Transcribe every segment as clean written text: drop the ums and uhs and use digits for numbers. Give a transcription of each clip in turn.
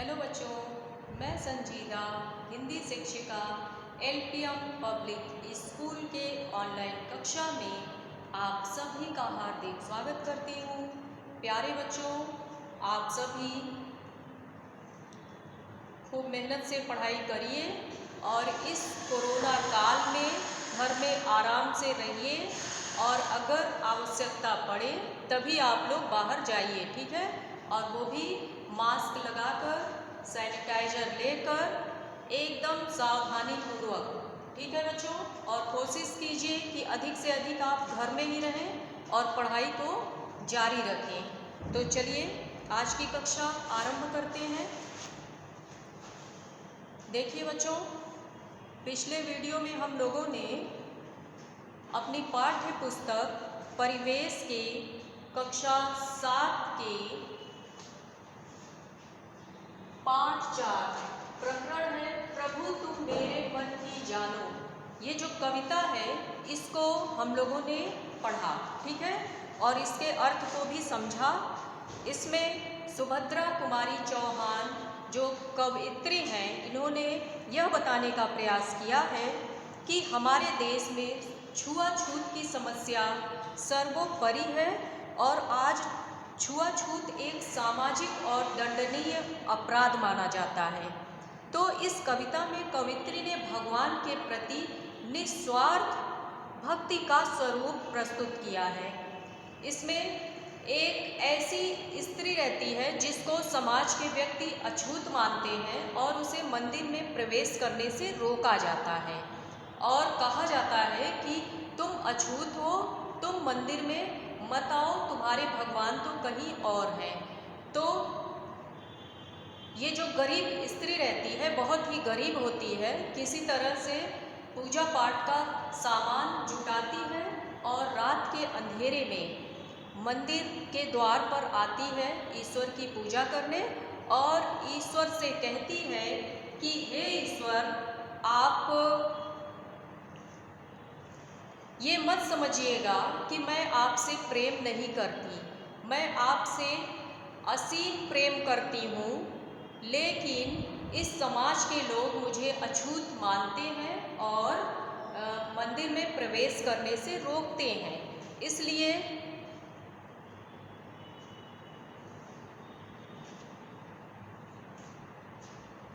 Hello बच्चों, मैं संजीदा हिंदी शिक्षिका एलपीएम पब्लिक स्कूल के ऑनलाइन कक्षा में आप सभी का हार्दिक स्वागत करती हूँ। प्यारे बच्चों, आप सभी खूब मेहनत से पढ़ाई करिए और इस कोरोना काल में घर में आराम से रहिए और अगर आवश्यकता पड़े तभी आप लोग बाहर जाइए, ठीक है। और वो भी मास्क लगाकर, सैनिटाइजर लेकर, एकदम सावधानी पूर्वक, ठीक है बच्चों। और कोशिश कीजिए कि अधिक से अधिक आप घर में ही रहें और पढ़ाई को जारी रखें। तो चलिए आज की कक्षा आरंभ करते हैं। देखिए बच्चों, पिछले वीडियो में हम लोगों ने अपनी पाठ्य पुस्तक परिवेश के कक्षा 7 के पाठ 4 प्रकरण है प्रभु तुम मेरे मन की जानो। ये जो कविता है इसको हम लोगों ने पढ़ा, ठीक है, और इसके अर्थ को भी समझा। इसमें सुभद्रा कुमारी चौहान जो कवयित्री हैं, इन्होंने यह बताने का प्रयास किया है कि हमारे देश में छुआछूत की समस्या सर्वोपरि है और आज छुआछूत एक सामाजिक और दंडनीय अपराध माना जाता है। तो इस कविता में कवयित्री ने भगवान के प्रति निस्वार्थ भक्ति का स्वरूप प्रस्तुत किया है। इसमें एक ऐसी स्त्री रहती है जिसको समाज के व्यक्ति अछूत मानते हैं और उसे मंदिर में प्रवेश करने से रोका जाता है और कहा जाता है कि तुम अछूत हो, तुम मंदिर में मत आओ, तुम्हारे भगवान तो कहीं और हैं। तो ये जो गरीब स्त्री रहती है, बहुत ही गरीब होती है, किसी तरह से पूजा पाठ का सामान जुटाती है और रात के अंधेरे में मंदिर के द्वार पर आती है ईश्वर की पूजा करने और ईश्वर से कहती है कि हे ईश्वर, आप ये मत समझिएगा कि मैं आपसे प्रेम नहीं करती, मैं आपसे असीम प्रेम करती हूँ, लेकिन इस समाज के लोग मुझे अछूत मानते हैं और मंदिर में प्रवेश करने से रोकते हैं। इसलिए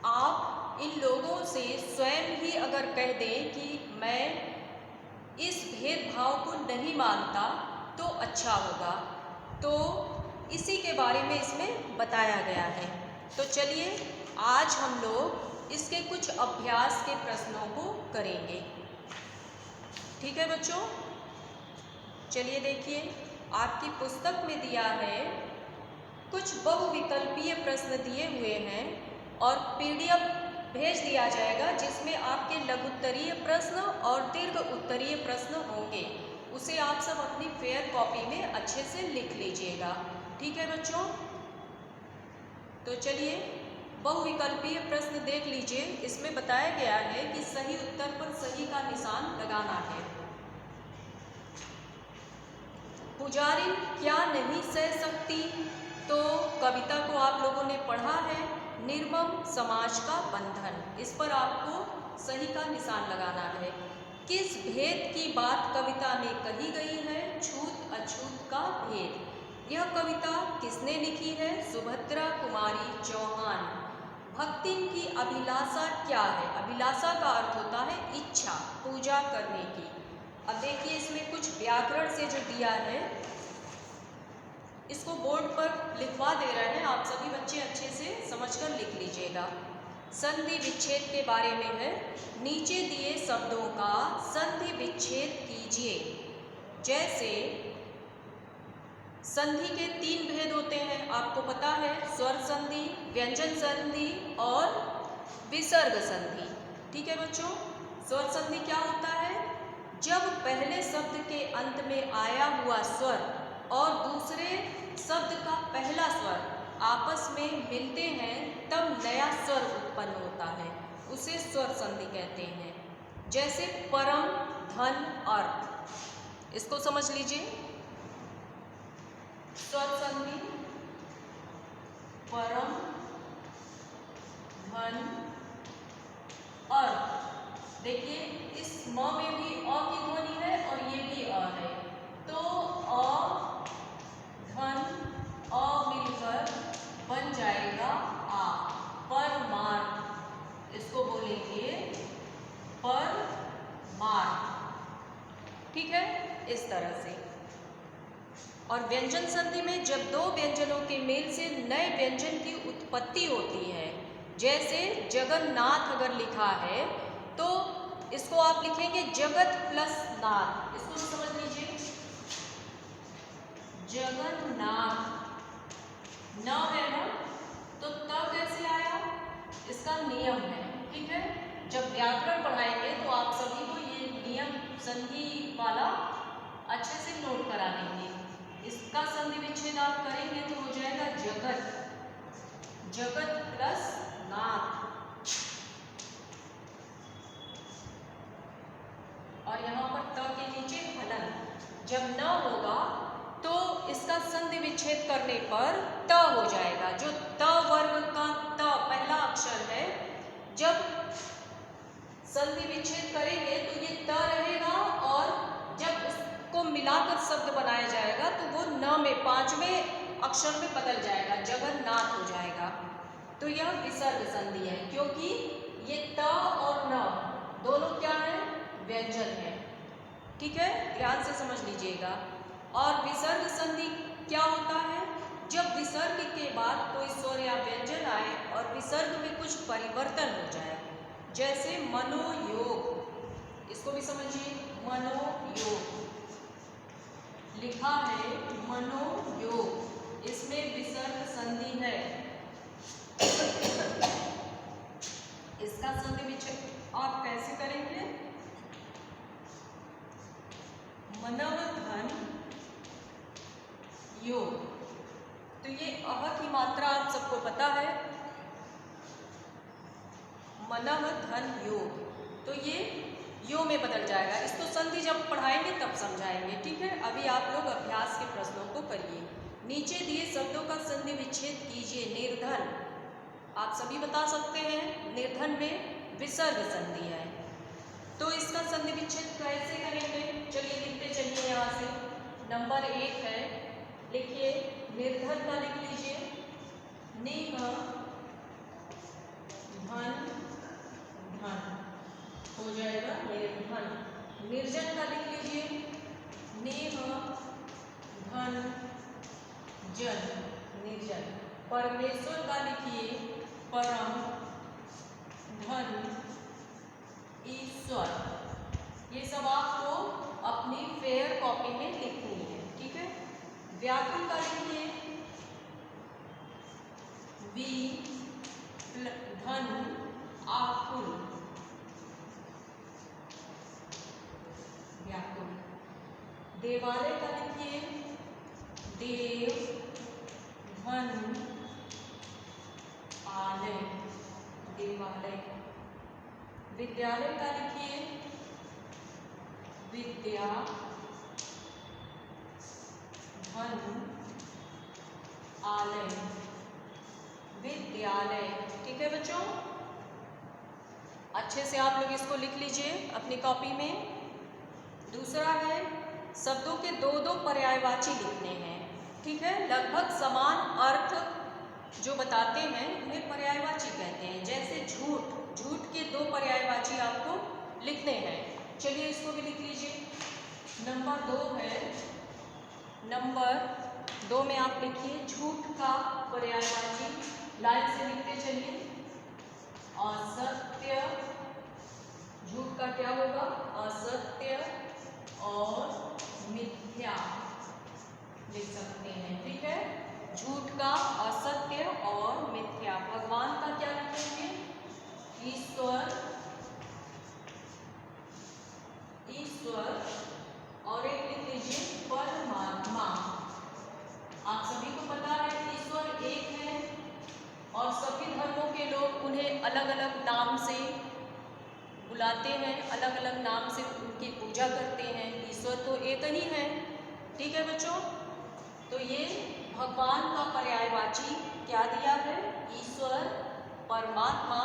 आप इन लोगों से स्वयं ही अगर कह दें कि मैं इस भेदभाव को नहीं मानता तो अच्छा होगा। तो इसी के बारे में इसमें बताया गया है। तो चलिए आज हम लोग इसके कुछ अभ्यास के प्रश्नों को करेंगे, ठीक है बच्चों। चलिए देखिए, आपकी पुस्तक में दिया है कुछ बहुविकल्पीय प्रश्न दिए हुए हैं और पीडीएफ भेज दिया जाएगा जिसमें आपके लघुत्तरीय प्रश्न और दीर्घ उत्तरीय प्रश्न होंगे। उसे आप सब अपनी फेयर कॉपी में अच्छे से लिख लीजिएगा, ठीक है बच्चों। तो चलिए बहुविकल्पीय प्रश्न देख लीजिए। इसमें बताया गया है कि सही उत्तर पर सही का निशान लगाना है। पुजारी क्या नहीं सह सकती, तो कविता को आप लोगों ने पढ़ा है, निर्मम समाज का बंधन। इस पर आपको सही का निशान लगाना है। किस भेद की बात कविता में कही गई है, छूत अछूत का भेद। यह कविता किसने लिखी है, सुभद्रा कुमारी चौहान। भक्ति की अभिलाषा क्या है, अभिलाषा का अर्थ होता है इच्छा, पूजा करने की। अब देखिए इसमें कुछ व्याकरण से जो दिया है इसको बोर्ड पर लिखवा दे रहे हैं, आप सभी बच्चे अच्छे से समझकर लिख लीजिएगा। संधि विच्छेद के बारे में है, नीचे दिए शब्दों का संधि विच्छेद कीजिए। जैसे संधि के 3 भेद होते हैं, आपको पता है, स्वर संधि, व्यंजन संधि और विसर्ग संधि, ठीक है बच्चों। स्वर संधि क्या होता है, जब पहले शब्द के अंत में आया हुआ स्वर और दूसरे शब्द का पहला स्वर आपस में मिलते हैं तब नया स्वर उत्पन्न होता है, उसे स्वर संधि कहते हैं। जैसे परम, धन, अर्थ, इसको समझ लीजिए। स्वर संधि परम, धन, अर्थ। देखिए इस म में भी अ की ध्वनि है और ये भी अ है, तो अ धन अ मिलकर बन जाएगा आ, परमार्थ। इसको बोलेंगे परमार्थ। ठीक है, इस तरह से। और व्यंजन संधि में जब दो व्यंजनों के मेल से नए व्यंजन की उत्पत्ति होती है, जैसे जगन्नाथ अगर लिखा है तो इसको आप लिखेंगे जगत प्लस नाथ। इसको समझ लीजिए, जगन्नाथ न है ना, तो त कैसे आया, इसका नियम है। ठीक है, जब व्याकरण पढ़ाएंगे तो आप सभी को ये नियम संधि वाला अच्छे से नोट करा लेंगे। इसका संधि विच्छेद आप करेंगे तो हो जाएगा जगत, जगत प्लस नाथ। और यहाँ पर त के नीचे हनन। जब न होगा तो इसका संधि विच्छेद करने पर त हो जाएगा, जो त वर्ग का त पहला अक्षर है। जब संधि विच्छेद करेंगे तो ये त रहेगा, और जब उसको मिलाकर शब्द बनाया जाएगा तो वो न में पांचवें अक्षर में बदल जाएगा, जगन्नाथ हो जाएगा। तो यह विसर्ग संधि है, क्योंकि ये त और न दोनों क्या है, व्यंजन है। ठीक है, ध्यान से समझ लीजिएगा। और विसर्ग संधि क्या होता है, जब विसर्ग के बाद कोई स्वर या व्यंजन आए और विसर्ग में कुछ परिवर्तन हो जाए, जैसे मनोयोग। इसको भी समझिए, मनोयोग लिखा है, मनोयोग, इसमें विसर्ग संधि है। इसका संधि विच्छेद आप कैसे करेंगे, मनव धन योग। तो ये अह की मात्रा आप सबको पता है, मनव धन योग, तो ये यो में बदल जाएगा। इसको संधि जब पढ़ाएंगे तब समझाएंगे। ठीक है, अभी आप लोग अभ्यास के प्रश्नों को करिए। नीचे दिए शब्दों का संधि विच्छेद कीजिए। निर्धन, आप सभी बता सकते हैं, निर्धन में विसर्ग संधि है, तो इसका संधि विच्छेद कैसे करेंगे, चलिए लिखते चलिए। यहाँ से नंबर 1 है, लिखिए, निर्धन का लिख लीजिए, निह धन धन हो जाएगा निर्धन। निर्जन का लिख लीजिए, निह धन जन, निर्जन। परमेश्वर का लिखिए, परम धन ईश्वर। ये सब आपको अपनी फेयर कॉपी में लिखनी है। ठीक है, व्याकुल का लिखिए, वी धन आकुल, व्याकुल। देवालय का लिखिए, देव धन आलय, देवालय। विद्यालय का लिखिए, विद्या धन आलय, विद्यालय। ठीक है बच्चों, अच्छे से आप लोग इसको लिख लीजिए अपनी कॉपी में। दूसरा है, शब्दों के दो दो पर्यायवाची लिखने हैं। ठीक है, लगभग समान अर्थ जो बताते हैं उन्हें पर्यायवाची कहते हैं। जैसे झूठ, झूठ के दो पर्यायवाची आपको लिखने हैं। चलिए इसको भी लिख लीजिए। नंबर 2 है, नंबर 2 में आप लिखिए झूठ का पर्यायवाची, लाइन से लिखते चलिए। असत्य, झूठ का क्या होगा, असत्य और मिथ्या लिख सकते हैं। ठीक है, झूठ का असत्य और मिथ्या। भगवान का क्या लिखेंगे, ईश्वर, ईश्वर। और एक लिख लीजिए परमात्मा। आप सभी को पता है ईश्वर एक है, और सभी धर्मों के लोग उन्हें अलग अलग नाम से बुलाते हैं, अलग अलग नाम से उनकी पूजा करते हैं। ईश्वर तो एक ही है। ठीक है बच्चों, तो ये भगवान का पर्यायवाची क्या दिया है, ईश्वर, परमात्मा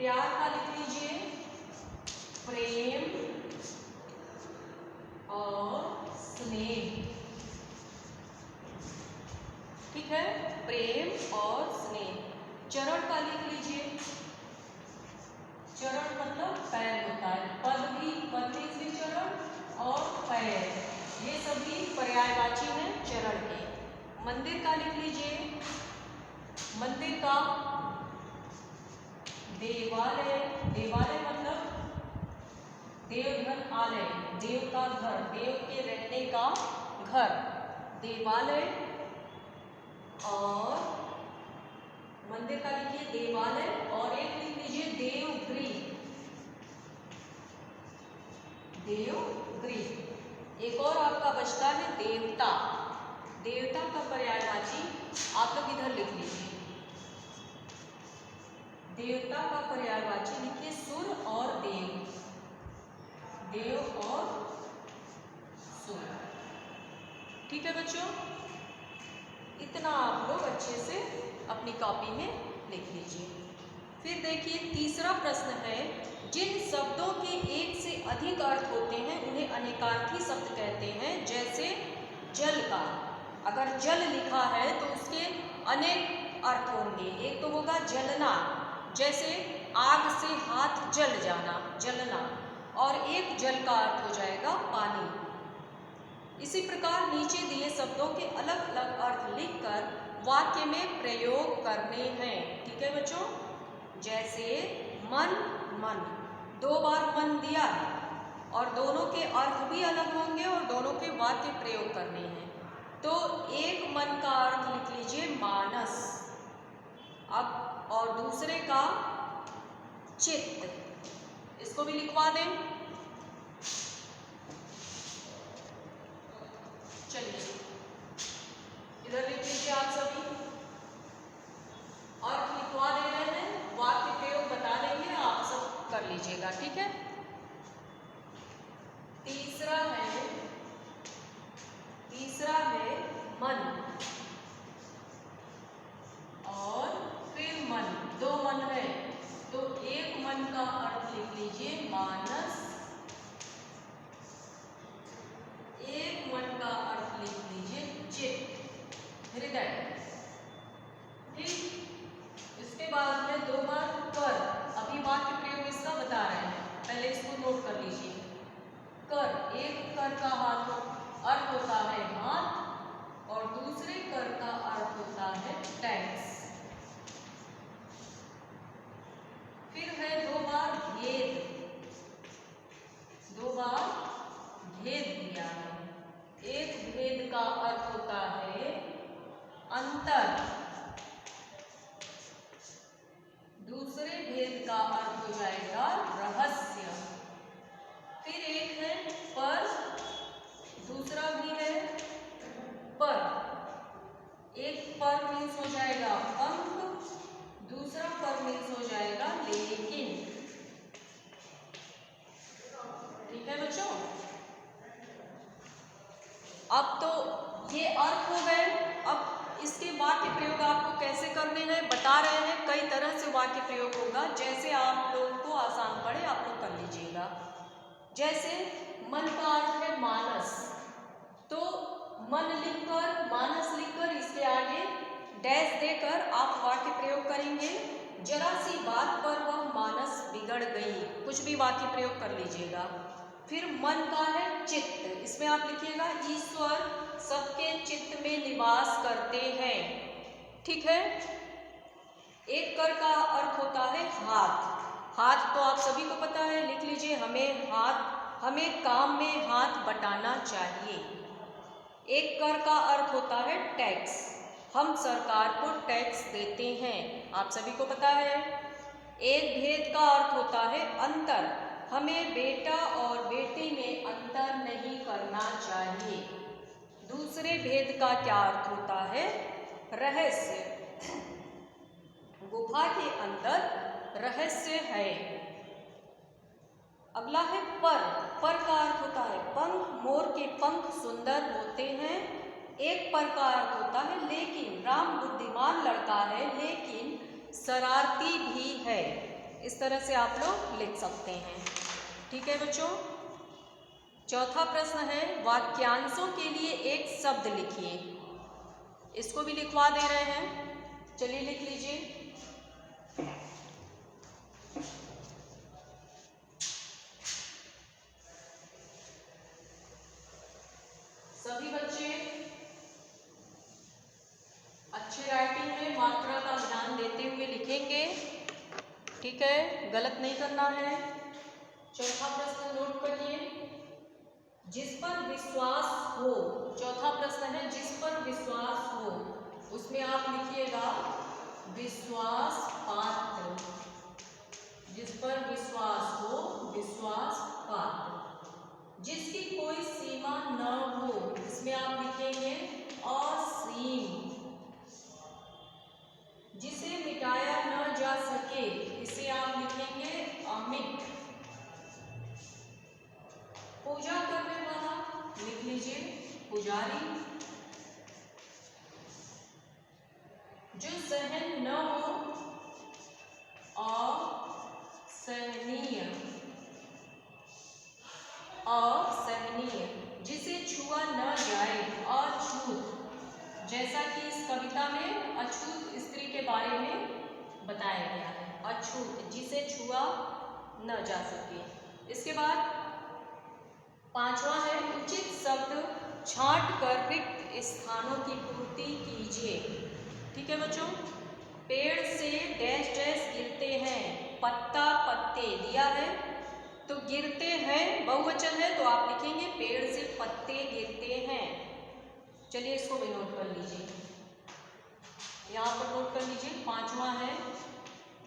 प्यार का लिख लीजिए प्रेम और स्नेह। ठीक है, प्रेम और स्नेह। चरण का लिख लीजिए, चरण मतलब पैर होता है, पद भी चरण और पैर, ये सभी पर्यायवाची हैं चरण के। मंदिर का लिख लीजिए, मंदिर का देवालय, देवालय मतलब देवघर आलय, देव का घर, देव के रहने का घर, देवालय। और मंदिर का लिखिए देवालय, और एक लिख लीजिए देवगृह, देवगृह। एक और आपका बचता है देवता, देवता का पर्यायवाची आप लोग इधर लिख लीजिए, देवता का पर्यायवाची लिखिए सुर और देव, देव और सुर। ठीक है बच्चों, इतना आप लोग अच्छे से अपनी कॉपी में लिख लीजिए। फिर देखिए तीसरा प्रश्न है, जिन शब्दों के एक से अधिक अर्थ होते हैं उन्हें अनेकार्थी शब्द कहते हैं। जैसे जल का, अगर जल लिखा है तो उसके अनेक अर्थ होंगे। एक तो होगा जलना, जैसे आग से हाथ जल जाना, जलना, और एक जल का अर्थ हो जाएगा पानी। इसी प्रकार नीचे दिए शब्दों के अलग अलग अर्थ लिखकर वाक्य में प्रयोग करने हैं। ठीक है बच्चों, जैसे मन, मन, दो बार मन दिया है और दोनों के अर्थ भी अलग होंगे और दोनों के वाक्य प्रयोग करने हैं। तो एक मन का अर्थ लिख लीजिए मानस, अब और दूसरे का चित्त, इसको भी लिखवा दें। चलिए इधर लिख लीजिए आप सभी, अर्थ लिखवा दे रहे हैं, वाक्य प्रयोग बता देंगे, आप सब कर लीजिएगा। ठीक है, तीसरा है मन, और फिर मन, दो मन है तो एक मन का अर्थ लिख लीजिए मानस, एक मन का अर्थ लिख लीजिए चित्त, हृदय। ठीक, इसके बाद में दो बार कर, अभी वाक्य प्रयोग इसका बता रहे हैं, पहले इसको नोट कर लीजिए। कर, एक कर का अर्थ होता है हाथ और दूसरे कर का अर्थ होता है टैक्स। फिर है दो बार भेद, दो बार भेद दिया है। एक भेद का अर्थ होता है अंतर, दूसरे भेद का अर्थ हो जाएगा रहस्य। फिर एक है पर, दूसरा भी है पर, एक पर मीन्स हो जाएगा पंख, दूसरा पर मीन्स हो जाएगा लेकिन। ठीक है बच्चों, अब तो ये अर्थ हो गए। अब इसके वाक्य प्रयोग आपको कैसे करने हैं बता रहे हैं, कई तरह से वाक्य प्रयोग होगा, जैसे आप लोगों को आसान पड़े आप लोग कर लीजिएगा। जैसे मन का अर्थ है मानस, तो मन लिखकर, मानस लिखकर इसके आगे डैश देकर आप वाक्य प्रयोग करेंगे। जरा सी बात पर वह मानस बिगड़ गई, कुछ भी वाक्य प्रयोग कर लीजिएगा। फिर मन का है चित्त, इसमें आप लिखिएगा ईश्वर सबके चित्त में निवास करते हैं। ठीक है, एक कर का अर्थ होता है हाथ, हाथ तो आप सभी को पता है, लिख लीजिए हमें काम में हाथ बटाना चाहिए। एक कर का अर्थ होता है टैक्स, हम सरकार को टैक्स देते हैं, आप सभी को पता है। एक भेद का अर्थ होता है अंतर, हमें बेटा और बेटी में अंतर नहीं करना चाहिए। दूसरे भेद का क्या अर्थ होता है रहस्य, गुफा के अंदर रहस्य है। अगला है पर, पर का अर्थ होता है पंख, मोर के पंख सुंदर होते हैं। एक पर का अर्थ होता है लेकिन, राम बुद्धिमान लड़का है लेकिन शरारती भी है। इस तरह से आप लोग लिख सकते हैं। ठीक है बच्चों। चौथा प्रश्न है वाक्यांशों के लिए एक शब्द लिखिए। इसको भी लिखवा दे रहे हैं, चलिए लिख लीजिए। सभी बच्चे अच्छे राइटिंग में मात्रा का ध्यान देते हुए लिखेंगे। ठीक है, गलत नहीं करना है। चौथा प्रश्न नोट करिए, जिस पर विश्वास हो। चौथा प्रश्न है जिस पर विश्वास हो, उसमें आप लिखिएगा विश्वास पात्र। जिस पर विश्वास हो, विश्वास पात्र। जिसकी कोई सीमा न हो, इसमें आप लिखेंगे असीम। जिसे मिटाया न जा सके, इसे आप लिखेंगे अमिट। पूजा करने वाला लिख लीजिए पुजारी। जो सहन न हो असहनीय। असहनीय। जिसे छुआ न जाए अछूत। जैसा कि इस कविता में अछूत स्त्री के बारे में बताया गया है, अछूत जिसे छुआ न जा सके। इसके बाद पांचवा है उचित शब्द छांट कर रिक्त स्थानों की पूर्ति कीजिए। ठीक है बच्चों। पेड़ से डैश डैश गिरते हैं, पत्ता पत्ते दिया है, तो गिरते हैं बहुवचन है, तो आप लिखेंगे पेड़ से पत्ते गिरते हैं। चलिए इसको भी नोट कर लीजिए, यहाँ पर नोट कर लीजिए। पांचवा है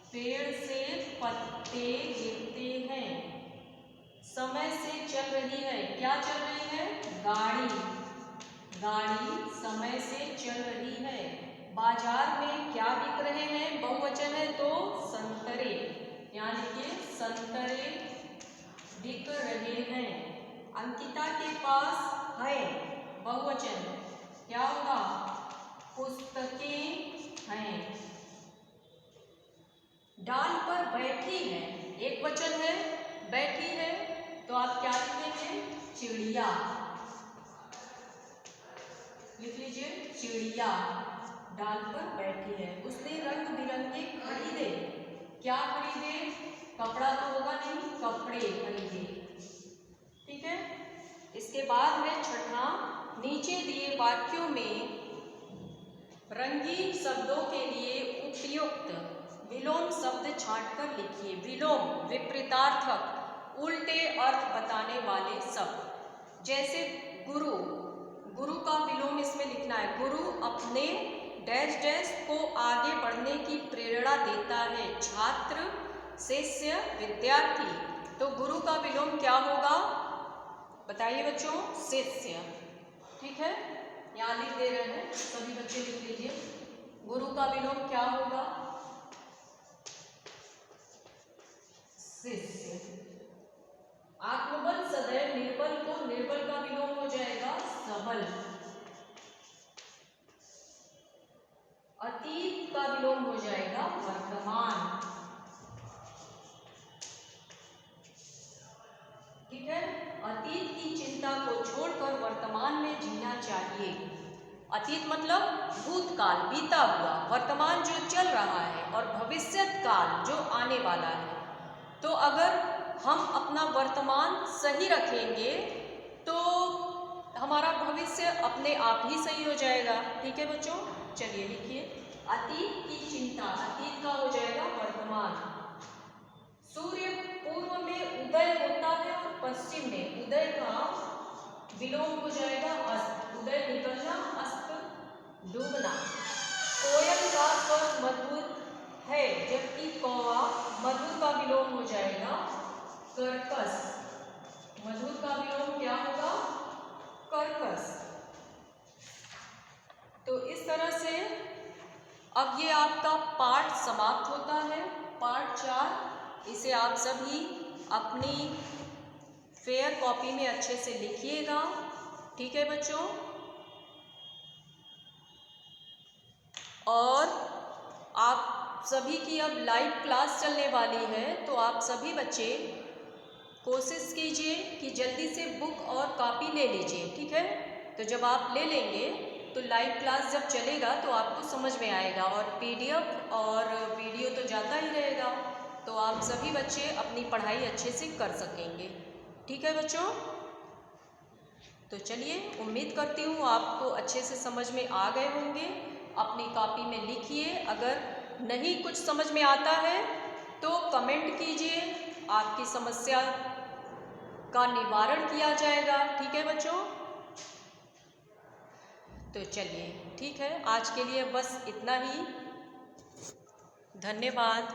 पेड़ से पत्ते गिरते हैं, समय से चल रही है। क्या चल रही है? गाड़ी। गाड़ी समय से चल रही है। बाजार में क्या बिक रहे हैं? बहुवचन है तो संतरे, यहाँ लिखिए संतरे बिक रहे हैं। अंकिता के पास है, बहुवचन, क्या होगा? पुस्तकें हैं। डाल पर बैठी है, एक वचन है, बैठी है, तो आप क्या लिखेंगे? चिड़िया। लिख लीजिए चिड़िया डाल पर बैठी है। उसने रंग बिरंगे खरीदे। क्या खरीदे? कपड़ा तो होगा नहीं, कपड़े खरीदे। ठीक है। इसके बाद में छठा, नीचे दिए वाक्यों में रंगीन शब्दों के लिए उपयुक्त विलोम शब्द छांटकर लिखिए। विलोम विपरीतार्थक, उल्टे अर्थ बताने वाले शब्द। जैसे गुरु, गुरु का विलोम इसमें लिखना है। गुरु अपने डैश डैश को आगे बढ़ने की प्रेरणा देता है। छात्र, शिष्य, विद्यार्थी, तो गुरु का विलोम क्या होगा? बताइए बच्चों। शिष्य। ठीक है, यहाँ लिख दे रहे हैं, सभी बच्चे लिख लीजिए। गुरु का विलोम क्या होगा? शिष्य। आत्मबल सदैव निर्बल को, निर्बल का विलोम हो जाएगा सबल। अतीत का विलोम हो जाएगा वर्तमान। ठीक है। अतीत की चिंता को छोड़कर वर्तमान में जीना चाहिए। अतीत मतलब भूतकाल, बीता हुआ, वर्तमान जो चल रहा है, और भविष्यत काल जो आने वाला है। तो अगर हम अपना वर्तमान सही रखेंगे तो हमारा भविष्य अपने आप ही सही हो जाएगा। ठीक है बच्चों, चलिए लिखिए अतीत की चिंता, अतीत का हो जाएगा वर्तमान। सूर्य पूर्व में उदय होता है और पश्चिम में, उदय का विलोम हो जाएगा अस्त। उदय निकलना, अस्त डूबना। कोयल का स्वर मधुर है, जबकि कौवा, मधुर का विलोम हो जाएगा कर्कश। मधुर का विलोम क्या होगा? कर्कश। तो इस तरह से अब ये आपका पाठ समाप्त होता है, पाठ 4। इसे आप सभी अपनी फेयर कॉपी में अच्छे से लिखिएगा। ठीक है बच्चों, और आप सभी की अब लाइव क्लास चलने वाली है, तो आप सभी बच्चे कोशिश कीजिए कि जल्दी से बुक और कॉपी ले लीजिए, ठीक है। तो जब आप ले लेंगे तो लाइव क्लास जब चलेगा तो आपको समझ में आएगा, और पीडीएफ और वीडियो तो जाता ही रहेगा, तो आप सभी बच्चे अपनी पढ़ाई अच्छे से कर सकेंगे, ठीक है बच्चों। तो चलिए, उम्मीद करती हूँ आपको अच्छे से समझ में आ गए होंगे। अपनी कॉपी में लिखिए, अगर नहीं कुछ समझ में आता है तो कमेंट कीजिए, आपकी समस्या का निवारण किया जाएगा, ठीक है बच्चों। तो चलिए ठीक है, आज के लिए बस इतना ही। धन्यवाद।